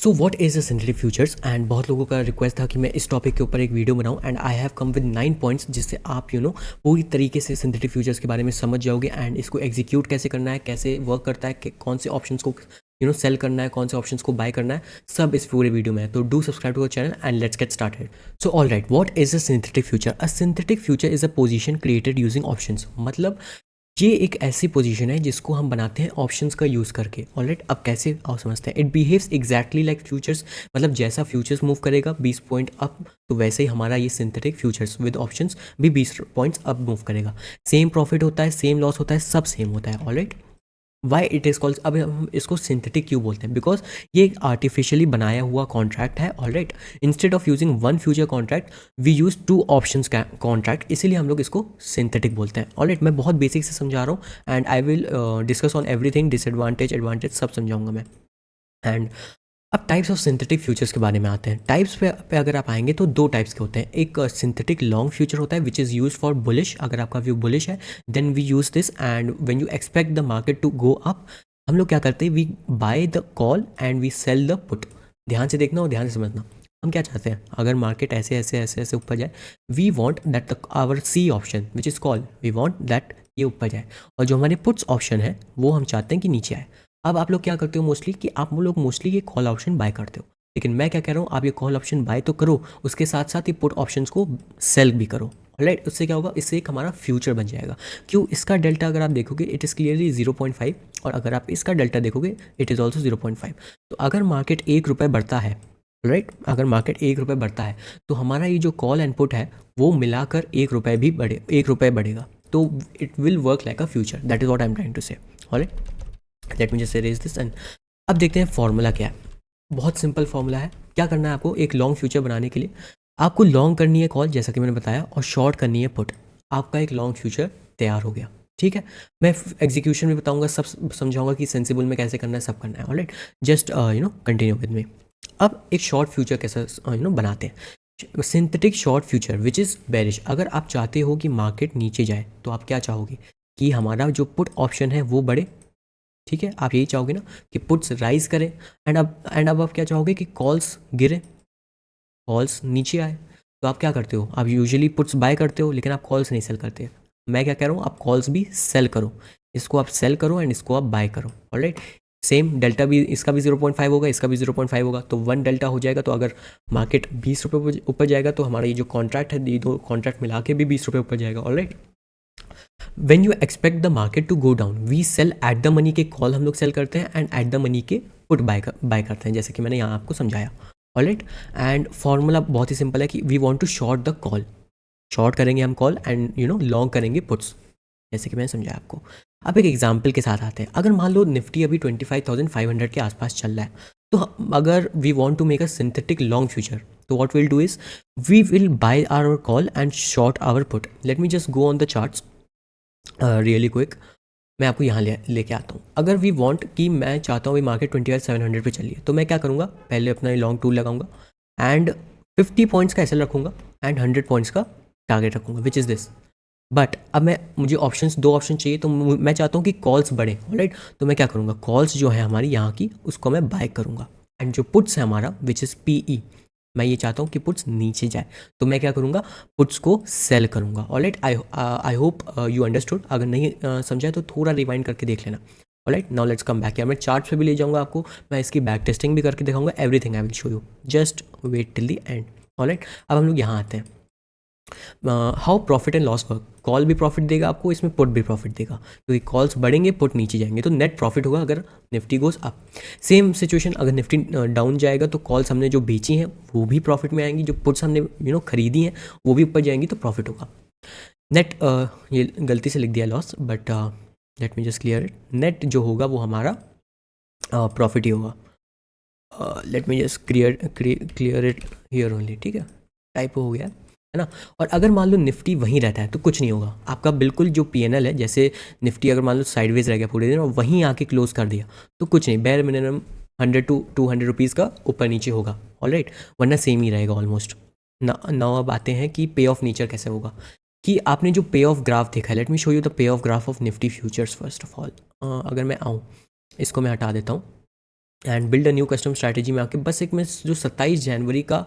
So what is the synthetic futures and बहुत लोगों का रिक्वेस्ट था कि मैं इस टॉपिक के ऊपर एक वीडियो बनाऊं and I have come with 9 points जिससे आप पूरी तरीके से सिंथेटिक फ्यूचर्स के बारे में समझ जाओगे एंड इसको एग्जीक्यूट कैसे करना है, कैसे वर्क करता है, कौन से ऑप्शंस को सेल करना है, कौन से ऑप्शंस को बाय करना है, सब इस पूरे वीडियो में है। तो do subscribe to our channel and let's get started. So all right, what is a synthetic future? A synthetic future is a position created using options. मतलब ये एक ऐसी पोजीशन है जिसको हम बनाते हैं ऑप्शंस का यूज़ करके। ऑलराइट, अब कैसे आओ समझते हैं। It behaves exactly like futures. मतलब जैसा फ्यूचर्स मूव करेगा 20 पॉइंट अप, तो वैसे ही हमारा ये सिंथेटिक फ्यूचर्स विद ऑप्शंस भी 20 पॉइंट्स अप मूव करेगा। सेम प्रॉफिट होता है, सेम लॉस होता है, सब सेम होता है। Alright, why it is called, अब हम इसको सिंथेटिक क्यों बोलते हैं? बिकॉज ये एक आर्टिफिशियली बनाया हुआ कॉन्ट्रैक्ट है। Alright, instead of using one future contract we use two options का कॉन्ट्रैक्ट, इसीलिए हम लोग इसको सिंथेटिक बोलते हैं। ऑलराइट, मैं बहुत बेसिक से समझा रहा हूँ and I will discuss on everything, disadvantage advantage सब समझाऊंगा मैं। एंड अब टाइप्स ऑफ सिंथेटिक फ्यूचर्स के बारे में आते हैं। टाइप्स पे अगर आप आएंगे तो दो टाइप्स के होते हैं। एक सिंथेटिक लॉन्ग फ्यूचर होता है which is use for bullish. अगर आपका व्यू बुलिश है then we use this, and when you expect the market to go up हम लोग क्या करते हैं, we buy the call and we sell the put. ध्यान से देखना और ध्यान से समझना। हम क्या चाहते हैं, अगर मार्केट ऐसे ऐसे ऐसे ऐसे ऊपर जाए, we want that our C option which is call, we want that ये ऊपर जाए, और जो हमारे पुट्स ऑप्शन है वो हम चाहते हैं कि नीचे आए। अब आप लोग क्या करते हो मोस्टली, कि आप लोग मोस्टली ये कॉल ऑप्शन बाय करते हो, लेकिन मैं क्या कह रहा हूँ, आप ये कॉल ऑप्शन बाय तो करो, उसके साथ साथ ये पुट ऑप्शंस को सेल भी करो। राइट, उससे क्या होगा, इससे एक हमारा फ्यूचर बन जाएगा। क्यों? इसका डेल्टा अगर आप देखोगे इट इज़ क्लियरली 0.5, और अगर आप इसका डेल्टा देखोगे इट इज़ ऑल्सो 0.5। तो अगर मार्केट ₹1 बढ़ता है, राइट, अगर मार्केट ₹1 बढ़ता है तो हमारा ये जो कॉल एंड पुट है वो मिलाकर ₹1 भी बढ़े, ₹1 बढ़ेगा। तो it will work like a future, that is what I am trying to say. Alright, let me just erase this and अब देखते हैं फॉर्मूला क्या है। बहुत सिंपल फॉर्मूला है। क्या करना है आपको, एक लॉन्ग फ्यूचर बनाने के लिए आपको लॉन्ग करनी है कॉल जैसा कि मैंने बताया, और शॉर्ट करनी है पुट। आपका एक लॉन्ग फ्यूचर तैयार हो गया। ठीक है, मैं एग्जीक्यूशन भी बताऊंगा, सब समझाऊंगा कि सेंसिबल में कैसे करना है, सब करना है। Alright, just continue with me. अब एक शॉर्ट फ्यूचर कैसे बनाते हैं। Synthetic short future which is bearish. अगर आप चाहते हो कि मार्केट नीचे जाए तो आप क्या चाहोगे, कि हमारा जो पुट ऑप्शन है वो बढ़े। ठीक है, आप यही चाहोगे ना कि पुट्स राइज करें, एंड अब आप क्या चाहोगे कि कॉल्स गिरे, कॉल्स नीचे आए। तो आप क्या करते हो, आप यूजुअली पुट्स बाय करते हो लेकिन आप कॉल्स नहीं सेल करते। मैं क्या कह रहा हूँ, आप कॉल्स भी सेल करो, इसको आप सेल करो एंड इसको आप बाय करो। ऑलराइट, सेम डेल्टा भी, इसका भी 0.5 होगा, इसका भी 0.5 होगा, तो 1 डेल्टा हो जाएगा। तो अगर मार्केट ₹20 ऊपर जाएगा तो हमारा ये जो कॉन्ट्रैक्ट है, ये दो कॉन्ट्रैक्ट मिला के भी ₹20 ऊपर जाएगा। Alright, when you expect the market to go down we sell at the money के कॉल हम लोग सेल करते हैं एंड एट द मनी के पुट बाय करते हैं, जैसे कि मैंने यहाँ आपको समझाया। ऑलराइट, एंड फॉर्मूला बहुत ही सिंपल है कि we want to short the call, short करेंगे हम कॉल एंड लॉन्ग करेंगे पुट्स, जैसे कि मैंने समझाया आपको। अब एक एग्जाम्पल के साथ आते हैं। अगर मान लो निफ्टी अभी 25,500 के आसपास चल रहा है, तो अगर we want to make a synthetic long future, तो what will do is we will buy our call and short our put. Let me just go on the charts really quick. मैं आपको यहाँ लेके आता हूँ। अगर वी वांट कि मैं चाहता हूँ भी मार्केट 25,700 पे चलिए, तो मैं क्या करूँगा, पहले अपना लॉन्ग टूल लगाऊंगा एंड 50 पॉइंट्स का एसएल रखूँगा एंड 100 पॉइंट्स का टारगेट रखूँगा विच इज़ दिस। बट अब मुझे ऑप्शंस, दो ऑप्शन चाहिए, तो मैं चाहता हूँ कि कॉल्स बढ़े। राइट, तो मैं क्या करूँगा, कॉल्स जो है हमारी यहाँ की उसको मैं बाय करूँगा, एंड जो पुट्स है हमारा विच इज़ पीई, मैं ये चाहता हूँ कि पुट्स नीचे जाए, तो मैं क्या करूँगा, पुट्स को सेल करूँगा। Alright, I hope you understood. अगर नहीं समझा तो थोड़ा रिवाइंड करके देख लेना। Alright, now let's come back. या मैं चार्ट्स पे भी ले जाऊँगा आपको, मैं इसकी बैक टेस्टिंग भी करके दिखाऊंगा, everything I will show you, just wait till the end. Alright, अब हम लोग यहाँ आते हैं। How profit and loss work. Call भी प्रॉफिट देगा आपको, इसमें पुट भी प्रॉफिट देगा, क्योंकि कॉल्स बढ़ेंगे पुट नीचे जाएंगे, तो नेट प्रॉफिट होगा अगर Nifty goes up. Same situation, अगर निफ्टी डाउन जाएगा तो कॉल्स हमने जो बेची हैं वो भी प्रॉफिट में आएंगी, जो पुट्स हमने खरीदी हैं वो भी ऊपर जाएंगी, तो प्रॉफिट होगा। नेट, ये गलती से लिख दिया loss, but let me just clear it. Net जो होगा वो हमारा प्रॉफिट ही होगा। Late me just clear it here only. ठीक है, टाइप हो गया है ना। और अगर मान लो निफ्टी वहीं रहता है तो कुछ नहीं होगा, आपका बिल्कुल जो पीएनएल है, जैसे निफ्टी अगर मान लो साइडवेज रह गया पूरे दिन और वहीं आके क्लोज कर दिया, तो कुछ नहीं, बेयर मिनिमम 100 to 200 रुपीज़ का ऊपर नीचे होगा। ऑलराइट, वरना सेम ही रहेगा ऑलमोस्ट। नाउ अब आते हैं कि पे ऑफ नेचर कैसे होगा, कि आपने जो पे ऑफ ग्राफ देखा है, let me show you the pay of graph of Nifty futures first of all. अगर मैं आऊँ, इसको मैं हटा देता हूँ, and build a new custom strategy में आके बस एक मैं जो 27 जनवरी का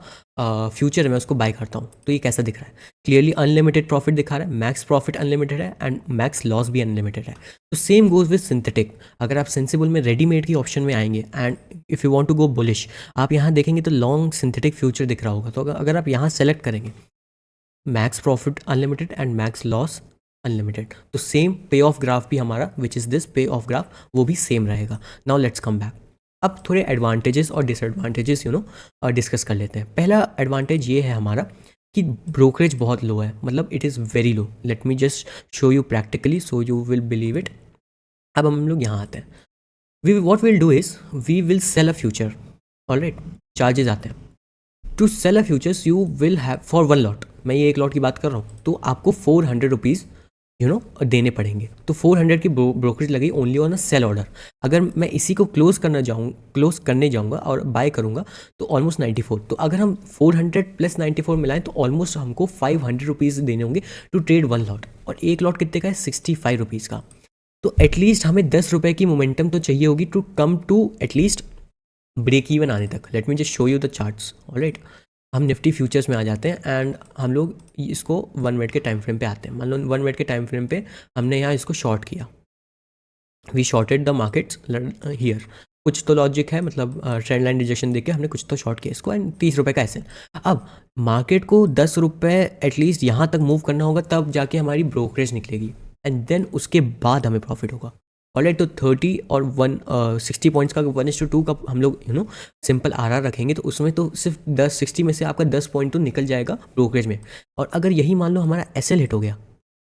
फ्यूचर है मैं उसको बाय करता हूँ। तो ये कैसा दिख रहा है? क्लियरली अनलिमिटेड प्रॉफिट दिखा रहा है, मैक्स प्रॉफिट अनलिमिटेड है एंड मैक्स लॉस भी अनलिमिटेड है। तो सेम गोज विद सिंथेटिक। अगर आप सेंसिबल में रेडीमेड की ऑप्शन में आएंगे and if you want to go bullish, आप यहाँ देखेंगे तो लॉन्ग सिंथेटिक फ्यूचर दिख रहा होगा। तो अगर आप यहाँ सेलेक्ट करेंगे max profit unlimited and max loss unlimited, तो सेम पे ऑफ ग्राफ भी हमारा विच इज़ दिस पे ऑफ ग्राफ वो भी सेम रहेगा। Now let's come back. अब थोड़े एडवांटेजेस और डिसएडवांटेजेस डिस्कस कर लेते हैं। पहला एडवांटेज ये है हमारा कि ब्रोकरेज बहुत लो है, मतलब it is very low. Let me just show you practically so you will believe it. अब हम लोग यहाँ आते हैं। We what will do is we will sell a future. Alright, charges आते हैं। To sell a futures you will have for one lot, मैं ये एक लॉट की बात कर रहा हूँ, तो आपको 400 रुपीज़ देने पड़ेंगे। तो 400 की ब्रोकरेज लगी only on a sell order. अगर मैं इसी को क्लोज करने जाऊँगा और बाय करूँगा तो ऑलमोस्ट 94। तो अगर हम 400 प्लस 94 मिलाएं तो ऑलमोस्ट हमको 500 रुपीज़ देने होंगे टू ट्रेड वन लॉट। और एक लॉट कितने का है? 65 रुपीज़ का। तो एटलीस्ट हमें 10 रुपये की मोमेंटम तो चाहिए होगी to come to at least break even आने तक। Let me just show you the charts. Alright, हम निफ्टी फ्यूचर्स में आ जाते हैं एंड हम लोग इसको 1 मिनट के टाइम फ्रेम पे आते हैं। मान लो 1 मिनट के टाइम फ्रेम पे हमने यहाँ इसको शॉर्ट किया, we shorted the markets here. कुछ तो लॉजिक है, मतलब ट्रेंड लाइन रिजेक्शन देके हमने कुछ तो शॉर्ट किया इसको एंड 30 रुपये का ऐसे। अब मार्केट को 10 रुपये एटलीस्ट यहाँ तक मूव करना होगा तब जाके हमारी ब्रोकरेज निकलेगी एंड देन उसके बाद हमें प्रॉफिट होगा। ऑलराइट, तो 30 और 60 पॉइंट्स का 1:2 का हम लोग सिंपल आर रखेंगे तो उसमें तो सिर्फ 60 में से आपका 10 पॉइंट तो निकल जाएगा ब्रोकरेज में। और अगर यही मान लो हमारा एसएल हिट हो गया,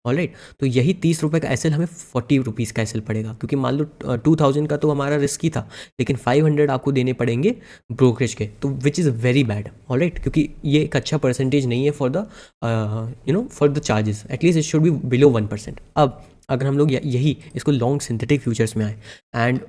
ऑलराइट, तो यही 30 रुपये का एसएल हमें 40 रुपीज़ का एसएल पड़ेगा, क्योंकि मान लो 2000 का तो हमारा रिस्क ही था, लेकिन 500 आपको देने पड़ेंगे ब्रोकरेज के, तो which is very bad. Alright, क्योंकि ये एक अच्छा परसेंटेज नहीं है for the for the charges. At least it should be below 1%। अब अगर हम लोग यही इसको लॉन्ग सिंथेटिक फ्यूचर्स में आए एंड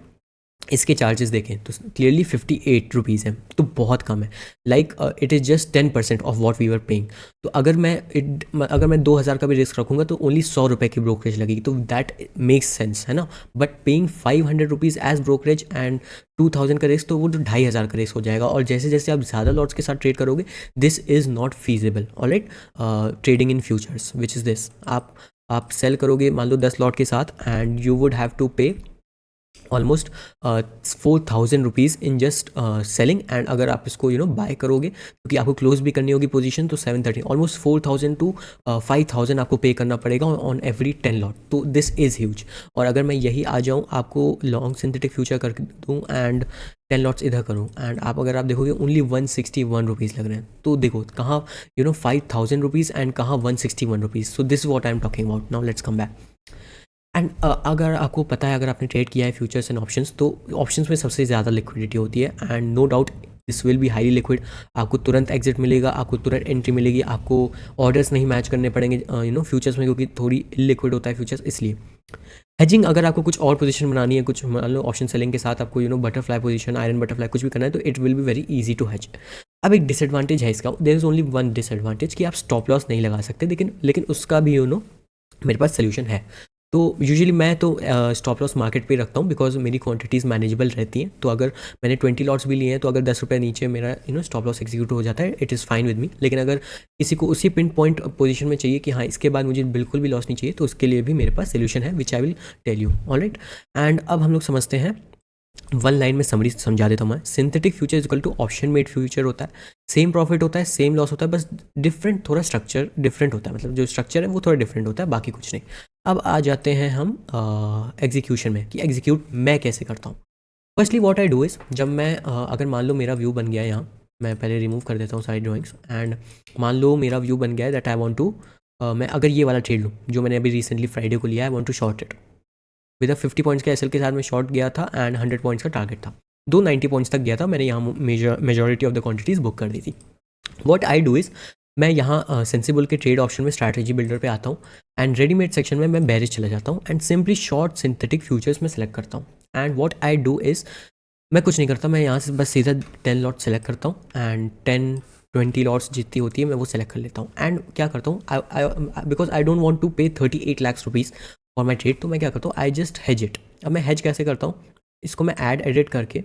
इसके चार्जेस देखें तो क्लियरली 58 रुपीज़ है, तो बहुत कम है। Like it is just 10% off what we were paying. तो अगर मैं 2000 का भी रिस्क रखूँगा तो ओनली 100 रुपये की ब्रोकरेज लगेगी, तो दैट मेक्स सेंस, है ना। But paying 500 rupees as brokerage and 2000 का रिस्क, तो वो तो 2500 का रिस्क हो जाएगा। और जैसे जैसे आप ज़्यादा लॉट्स के साथ ट्रेड करोगे this is not feasible. Alright, trading in futures which is this, आप सेल करोगे मान लो 10 लॉट के साथ and you would have to pay almost 4000 rupees in just selling. And अगर आप इसको बाय करोगे क्योंकि आपको क्लोज भी करनी होगी पोजीशन, तो 730 ऑलमोस्ट 4000 टू 5000 आपको पे करना पड़ेगा ऑन एवरी 10 लॉट। तो दिस इज़ ह्यूज। और अगर मैं यही आ जाऊँ आपको लॉन्ग सिंथेटिक फ्यूचर कर दूँ एंड 10 लॉट्स इधर करूँ एंड अगर आप देखोगे ओनली 161 रुपीज़ लग रहे हैं, तो देखो कहाँ 5000 रुपीज़ एंड कहाँ 161 rupees. So this what I am talking about. Now let's come back. And अगर आपको पता है, अगर आपने ट्रेड किया है फ्यूचर्स एंड ऑप्शंस, तो ऑप्शंस में सबसे ज़्यादा लिक्विडिटी होती है and no doubt this will be highly liquid. आपको तुरंत एग्जिट मिलेगा, आपको तुरंत एंट्री मिलेगी, आपको ऑर्डर्स नहीं मैच करने पड़ेंगे फ्यूचर्स में, क्योंकि थोड़ी इलिक्विड होता है फ्यूचर्स। इसलिए हेजिंग, अगर आपको कुछ और पोजीशन बनानी है, कुछ मान लो ऑप्शन सेलिंग के साथ आपको बटरफ्लाई पोजीशन, आयरन बटरफ्लाई कुछ भी करना है, तो it will be very easy to hedge. अब एक डिसएडवांटेज है इसका, there is only one disadvantage कि आप स्टॉप लॉस नहीं लगा सकते, लेकिन उसका भी मेरे पास सोल्यूशन है। तो यूजुअली मैं तो स्टॉप लॉस मार्केट पे रखता हूँ बिकॉज मेरी क्वांटिटीज़ मैनेजेबल रहती हैं। तो अगर मैंने 20 लॉट्स भी लिए हैं तो अगर 10 रुपये नीचे मेरा स्टॉप लॉस एग्जीक्यूट हो जाता है, it is fine with me. लेकिन अगर किसी को उसी पिन पॉइंट पोजीशन में चाहिए कि हाँ इसके बाद मुझे बिल्कुल भी लॉस नहीं चाहिए, तो उसके लिए भी मेरे पास सोल्यूशन है which I will tell you. Alright, and अब हम लोग समझते हैं, वन लाइन में समरी समझा देता हूँ मैं। Synthetic future is equal to option made future होता है, सेम प्रॉफिट होता है, सेम लॉस होता है, बस डिफरेंट थोड़ा स्ट्रक्चर डिफरेंट होता है, मतलब जो स्ट्रक्चर है वो थोड़ा डिफरेंट होता है, बाकी कुछ नहीं। अब आ जाते हैं हम एग्जीक्यूशन में कि एग्जीक्यूट मैं कैसे करता हूँ। Firstly what I do is, जब मैं अगर मान लो मेरा व्यू बन गया है यहाँ, मैं पहले रिमूव कर देता हूँ सारी ड्राइंग्स एंड मान लो मेरा व्यू बन गया है दैट आई वांट टू, मैं अगर ये वाला ट्रेड लूँ जो मैंने अभी रिसेंटली फ्राइडे को लिया है, I want to short it with 50 points के एसएल के साथ मैं शॉर्ट गया था एंड 100 पॉइंट्स का टारगेट था, 90 पॉइंट्स तक गया था, मैंने यहाँ majority of the quantities book कर दी थी। व्हाट आई डू इज़, मैं यहाँ सेंसिबल के ट्रेड ऑप्शन में स्ट्रैटेजी बिल्डर पे आता हूँ एंड रेडीमेड सेक्शन में मैं बेरिश चला जाता हूँ and simply short synthetic futures में सेलेक्ट करता हूँ। And what I do is, मैं कुछ नहीं करता, मैं यहाँ से बस सीधा 10 लॉट सेलेक्ट करता हूँ एंड 10-20 लॉट्स जितनी होती है मैं वो सेलेक्ट कर लेता हूँ। एंड क्या करता हूँ, because I don't want to pay 38 lakh rupees for my trade, तो मैं क्या करता हूँ, आई जस्ट हेज इट। अब मैं हेज कैसे करता हूँ, इसको मैं ऐड एडिट करके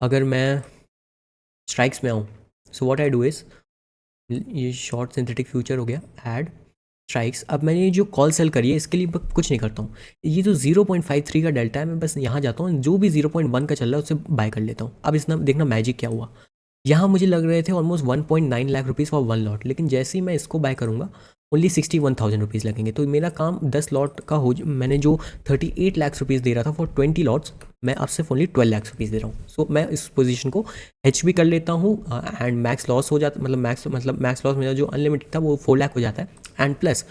अगर मैं स्ट्राइक्स में आऊँ, so what I do is, ये शॉर्ट सिंथेटिक फ्यूचर हो गया, ऐड स्ट्राइक्स। अब मैंने ये जो कॉल सेल करी है इसके लिए कुछ नहीं करता हूँ। ये जो 0.53 का डेल्टा है, मैं बस यहाँ जाता हूँ, जो भी 0.1 का चल रहा है उससे बाय कर लेता हूँ। अब इसमें देखना मैजिक क्या हुआ, यहाँ मुझे लग रहे थे almost 1.9 lakh rupees for 1 lot, लेकिन जैसे ही मैं इसको बाय करूँगा ओनली 61,000 रुपीज़ लगेंगे। तो मेरा काम 10 लॉट का मैंने जो 38 लाख रुपीज़ दे रहा था फॉर 20 लॉट्स, मैं अब सिर्फ ओनली 12 लाख रुपीज़ दे रहा हूँ। सो मैं इस पोजीशन को एच भी कर लेता हूँ एंड मैक्स लॉस हो जाता, मतलब मैक्स लॉस मेरा जो अनलिमिटेड था वो 4 लाख हो जाता है। एंड प्लस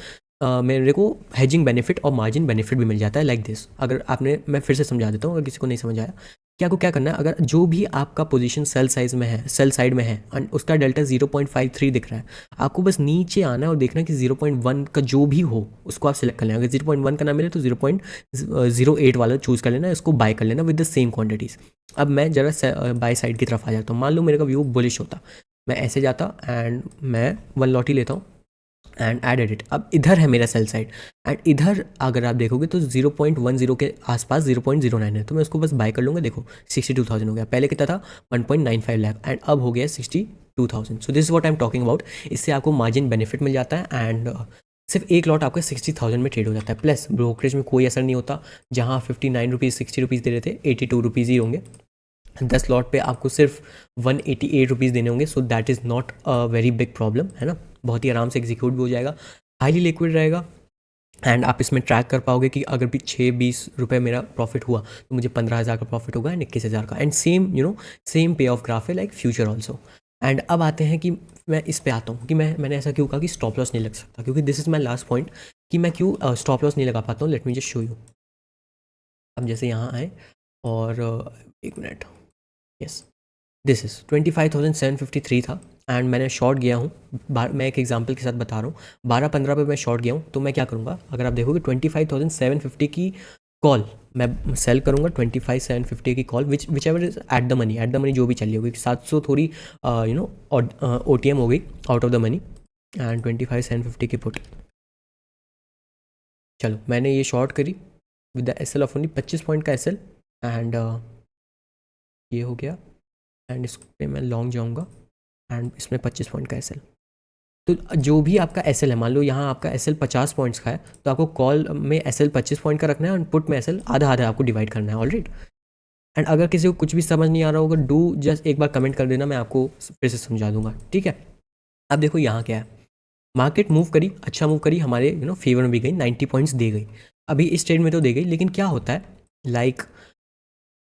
मेरे को हेजिंग बेनिफिट और मार्जिन बेनिफिट भी मिल जाता है लाइक दिस। अगर आपने, मैं फिर से समझा देता हूँ अगर किसी को नहीं समझ आया, क्या को क्या करना है, अगर जो भी आपका पोजीशन सेल साइज में है, सेल साइड में है एंड उसका डेल्टा 0.53 दिख रहा है, आपको बस नीचे आना है और देखना है कि 0.1 का जो भी हो उसको आप सिलेक्ट कर लेना। अगर 0.1 का ना मिले तो 0.08 वाला चूज़ कर लेना, इसको बाय कर लेना विद द सेम क्वांटिटीज़। अब मैं जरा बाय साइड की तरफ आ जाता हूँ। मान लो मेरे का व्यू बुलिश होता, मैं ऐसे जाता एंड मैं 1 लॉट ही लेता हूँ एंड एडेड इट। अब इधर है मेरा सेल साइड एंड इधर अगर आप देखोगे तो 0.10 के आसपास 0.09 है, तो मैं उसको बस बाय कर लूँगा। देखो 62,000 हो गया, पहले कितना था 1.95 लाख एंड अब हो गया 62,000। So this is what I am talking about. इससे आपको मार्जिन बेनिफिट मिल जाता है एंड सिर्फ एक लॉट आपका 60,000 में ट्रेड हो जाता है, प्लस ब्रोकरेज में कोई असर नहीं होता। जहाँ 59 रुपीज़ 60 रुपीज़ दे रहे थे, 82 रुपीज़ ही होंगे। 10 लॉट पे आपको सिर्फ 188 रुपीज़ देने होंगे। So that is not a very big problem, है ना। बहुत ही आराम से एग्जीक्यूट भी हो जाएगा, हाईली लिक्विड रहेगा एंड आप इसमें ट्रैक कर पाओगे कि अगर भी 6-20 रुपये मेरा प्रॉफिट हुआ तो मुझे 15,000 का प्रॉफिट होगा एंड 21,000 का। एंड सेम सेम पे ऑफ ग्राफ है लाइक फ्यूचर ऑल्सो। एंड अब आते हैं कि मैं इस पे आता हूँ कि मैंने ऐसा क्यों कहा कि स्टॉप लॉस नहीं लग सकता, क्योंकि this is my last point कि मैं क्यों स्टॉप लॉस नहीं लगा पाता हूँ। Late me just show you. अब जैसे यहाँ आए और एक मिनट, यस दिस इज़ 25,753 था एंड मैंने शॉर्ट गया हूँ। मैं एक एग्जांपल के साथ बता रहा हूँ, 12-15 पे मैं शॉर्ट गया हूँ। तो मैं क्या करूँगा, अगर आप देखोगे 25,750 की कॉल मैं सेल करूँगा, 25,750 की call which ever is eight the money जो भी चली होगी। 700 थोड़ी ओ टी एम हो गई, out of the money, and 25,750 की पुट। चलो मैंने ये शॉर्ट करी with the S L of only 25 point का एस एल एंड ये हो गया एंड इस पर मैं लॉन्ग जाऊँगा एंड इसमें 25 पॉइंट का एस एल। तो जो भी आपका एस एल है, मान लो यहाँ आपका एस एल 50 पॉइंट्स का है, तो आपको कॉल में एस एल 25 पॉइंट का रखना है और पुट में एस एल आधा आधा आपको डिवाइड करना है ऑलराइट। एंड अगर किसी को कुछ भी समझ नहीं आ रहा होगा, डू जस्ट एक बार कमेंट कर देना, मैं आपको फिर से समझा दूंगा, ठीक है। अब देखो यहाँ क्या है, मार्केट मूव करी, अच्छा मूव करी, हमारे फेवर में भी गई, 90 पॉइंट्स दे गई। अभी इस ट्रेड में तो दे गई, लेकिन क्या होता है लाइक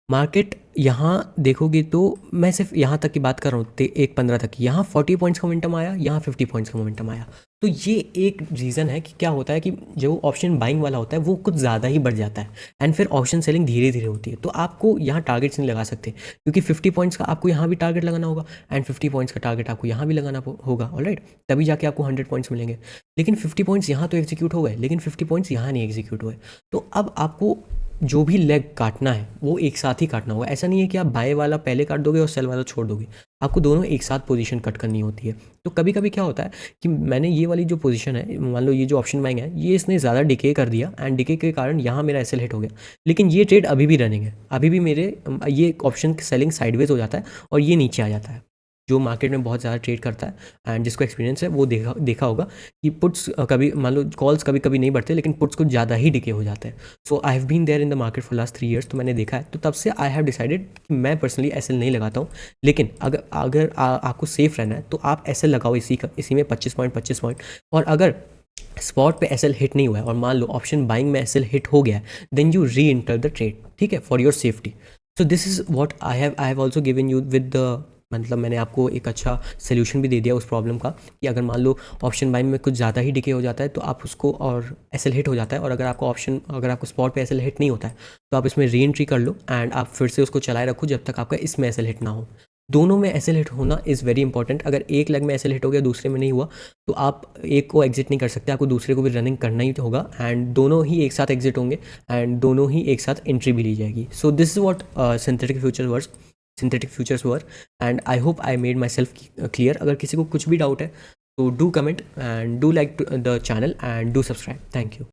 मार्केट यहाँ देखोगे तो मैं सिर्फ यहाँ तक की बात कर रहा हूँ, 1.15 तक की, यहाँ 40 पॉइंट्स का मोमेंटम आया, यहाँ 50 पॉइंट्स का मोमेंटम आया। तो ये एक रीज़न है कि क्या होता है कि जो ऑप्शन बाइंग वाला होता है वो कुछ ज़्यादा ही बढ़ जाता है एंड फिर ऑप्शन सेलिंग धीरे धीरे होती है। तो आपको यहाँ टारगेट्स नहीं लगा सकते, क्योंकि 50 पॉइंट्स का आपको यहाँ भी टारगेट लगाना होगा एंड 50 पॉइंट्स का टारगेट आपको यहाँ भी लगाना होगा ऑलराइट, तभी जाके आपको 100 पॉइंट्स मिलेंगे। लेकिन 50 पॉइंट्स यहाँ तो एग्जीक्यूट हो गए, लेकिन 50 पॉइंट्स यहाँ नहीं एग्जीक्यूट हुए। तो अब आपको जो भी लेग काटना है वो एक साथ ही काटना होगा। ऐसा नहीं है कि आप बाय वाला पहले काट दोगे और सेल वाला छोड़ दोगे, आपको दोनों एक साथ पोजीशन कट करनी होती है। तो कभी कभी क्या होता है कि मैंने ये वाली जो पोजीशन है, मान लो ये जो ऑप्शन बाइंग है, ये इसने ज़्यादा डिके कर दिया एंड डिके के कारण यहाँ मेरा एसएल हिट हो गया, लेकिन ये ट्रेड अभी भी रनिंग है, अभी भी मेरे ये ऑप्शन सेलिंग साइडवेज हो जाता है और ये नीचे आ जाता है। जो मार्केट में बहुत ज़्यादा ट्रेड करता है एंड जिसको एक्सपीरियंस है वो देखा होगा कि पुट्स कभी, मान लो कॉल्स कभी कभी नहीं बढ़ते, लेकिन पुट्स कुछ ज़्यादा ही डिके हो जाते हैं। So I have been there in the market for last 3 years, तो मैंने देखा है। तो तब से आई हैव डिसाइडेड कि मैं पर्सनली एसएल नहीं लगाता हूँ। लेकिन अगर आपको सेफ रहना है तो आप एसएल लगाओ इसी में 25 पॉइंट। और अगर स्पॉट पे एसएल हिट नहीं हुआ है और मान लो ऑप्शन बाइंग में एसएल हिट हो गया है, देन यू री इंटर द ट्रेड, ठीक है, for your safety. So this is what I have also given you with the, मतलब मैंने आपको एक अच्छा सोल्यूशन भी दे दिया उस प्रॉब्लम का कि अगर मान लो ऑप्शन बाइंग में कुछ ज़्यादा ही डिके हो जाता है तो आप उसको, और एसएल हिट हो जाता है, और अगर आपको स्पॉट पे एसएल हिट नहीं होता है तो आप इसमें री एंट्री कर लो एंड आप फिर से उसको चलाए रखो जब तक आपका इसमें एसएल हिट ना हो। दोनों में एसएल हिट होना इज़ वेरी इंपॉर्टेंट। अगर एक लेग में एसएल हिट हो गया, दूसरे में नहीं हुआ, तो आप एक को एग्जिट नहीं कर सकते, आपको दूसरे को भी रनिंग करना ही होगा एंड दोनों ही एक साथ एग्जिट होंगे एंड दोनों ही एक साथ एंट्री भी ली जाएगी। So this is what synthetic futures were and I hope I made my self clear. अगर किसी को कुछ भी डाउट है तो do comment and do like the channel and do subscribe. Thank you.